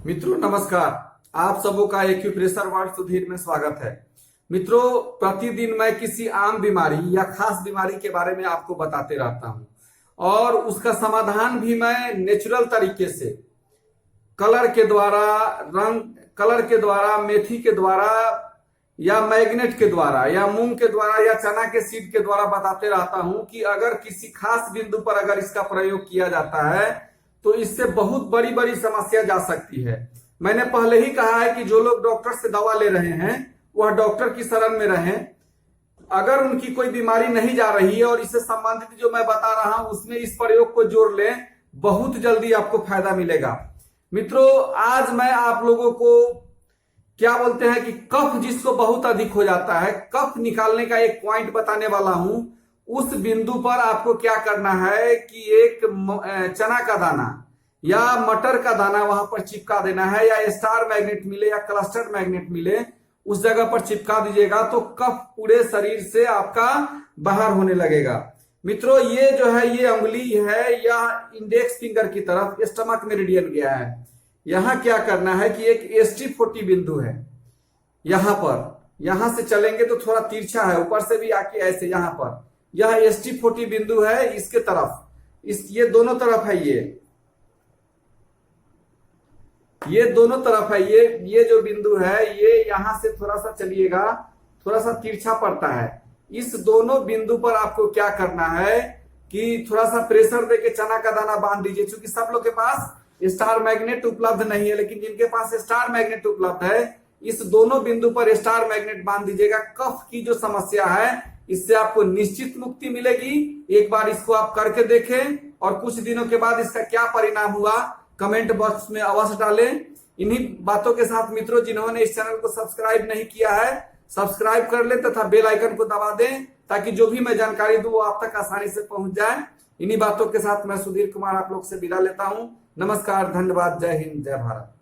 मित्रों नमस्कार। आप सबों का एक्यूप्रेशर वर्ल्ड सुधीर में स्वागत है। मित्रों, प्रतिदिन मैं किसी आम बीमारी या खास बीमारी के बारे में आपको बताते रहता हूं और उसका समाधान भी मैं नेचुरल तरीके से कलर के द्वारा, रंग कलर के द्वारा, मेथी के द्वारा या मैग्नेट के द्वारा या मूंग के द्वारा या चना के सीड के द्वारा बताते रहता हूं कि अगर किसी खास बिंदु पर अगर इसका प्रयोग किया जाता है तो इससे बहुत बड़ी बड़ी समस्या जा सकती है। मैंने पहले ही कहा है कि जो लोग डॉक्टर से दवा ले रहे हैं वह डॉक्टर की शरण में रहें। अगर उनकी कोई बीमारी नहीं जा रही है और इससे संबंधित जो मैं बता रहा हूं उसमें इस प्रयोग को जोड़ लें, बहुत जल्दी आपको फायदा मिलेगा। मित्रों, आज मैं आप लोगों को क्या बोलते हैं कि कफ जिसको बहुत अधिक हो जाता है, कफ निकालने का एक पॉइंट बताने वाला हूं। उस बिंदु पर आपको क्या करना है कि एक चना का दाना या मटर का दाना वहां पर चिपका देना है, या स्टार मैग्नेट मिले या क्लस्टर मैग्नेट मिले उस जगह पर चिपका दीजिएगा तो कफ पूरे शरीर से आपका बाहर होने लगेगा। मित्रों, ये जो है ये उंगली है या इंडेक्स फिंगर की तरफ स्टमक मेरिडियन गया है। यहां क्या करना है कि एक ST40 बिंदु है, यहां से चलेंगे तो थोड़ा तिरछा है, ऊपर से भी आके ऐसे यहां पर यह ST40 बिंदु है, इसके तरफ ये दोनों तरफ है, ये दोनों तरफ है। ये जो बिंदु है ये यहां से थोड़ा सा चलिएगा, थोड़ा सा तिरछा पड़ता है। इस दोनों बिंदु पर आपको क्या करना है कि थोड़ा सा प्रेशर देके चना का दाना बांध दीजिए। क्योंकि सब लोग के पास स्टार मैग्नेट उपलब्ध नहीं है, लेकिन जिनके पास स्टार मैग्नेट उपलब्ध है इस दोनों बिंदु पर स्टार मैग्नेट बांध दीजिएगा। कफ की जो समस्या है इससे आपको निश्चित मुक्ति मिलेगी। एक बार इसको आप करके देखें और कुछ दिनों के बाद इसका क्या परिणाम हुआ कमेंट बॉक्स में अवश्य डालें। इन्हीं बातों के साथ मित्रों, जिन्होंने इस चैनल को सब्सक्राइब नहीं किया है सब्सक्राइब कर लें तथा बेल आइकन को दबा दें ताकि जो भी मैं जानकारी दूं वो आप तक आसानी से पहुंच जाए। इन्हीं बातों के साथ मैं सुधीर कुमार आप लोग से विदा लेता हूं। नमस्कार, धन्यवाद, जय हिंद, जय भारत।